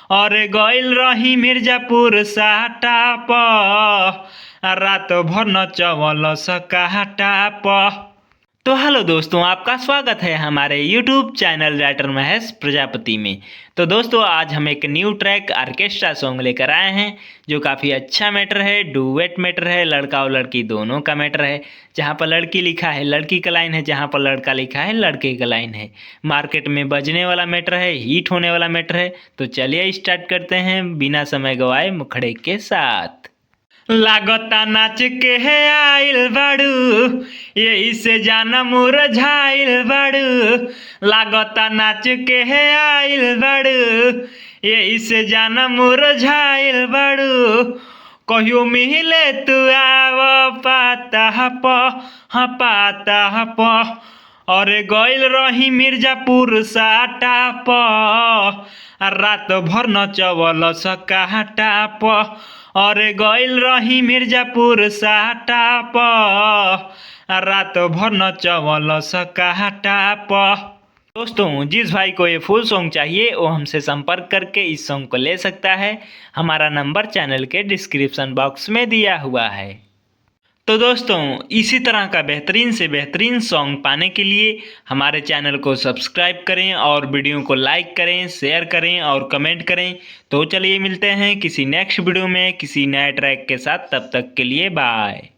और गइल रही मिर्जापुर साटा प रात भर नचवल सकाटा प। तो हेलो दोस्तों, आपका स्वागत है हमारे YouTube channel writer Mahesh Prajapati में। तो दोस्तों, आज हम एक न्यू ट्रैक ऑर्केस्ट्रा सॉन्ग लेकर आए हैं जो काफ़ी अच्छा मैटर है, डुएट मैटर है, लड़का और लड़की दोनों का मैटर है। जहाँ पर लड़की लिखा है लड़की का लाइन है, जहाँ पर लड़का लिखा है लड़के का लाइन है। मार्केट में बजने वाला मैटर है, हिट होने वाला मैटर है। तो चलिए स्टार्ट करते हैं बिना समय गवाए मुखड़े के साथ। लागता नाच के है आइल बाड़ू, यही से जाना मुरझाइल बाड़ू। लागता नाच के है आइल बाड़ू, यही से जाना मुरझाइल बाड़ू। कहियो मिले तू आव पाता प और गइल रही मिर्जापुर साटा प रात भर नचवल सकाटा प। और गइल रही मिर्जापुर साटा प रात भर नचवल सकाटा प। दोस्तों, जिस भाई को ये फुल सॉन्ग चाहिए वो हमसे संपर्क करके इस सॉन्ग को ले सकता है। हमारा नंबर चैनल के डिस्क्रिप्शन बॉक्स में दिया हुआ है। तो दोस्तों, इसी तरह का बेहतरीन से बेहतरीन सॉन्ग पाने के लिए हमारे चैनल को सब्सक्राइब करें और वीडियो को लाइक करें, शेयर करें और कमेंट करें। तो चलिए मिलते हैं किसी नेक्स्ट वीडियो में किसी नए ट्रैक के साथ। तब तक के लिए बाय।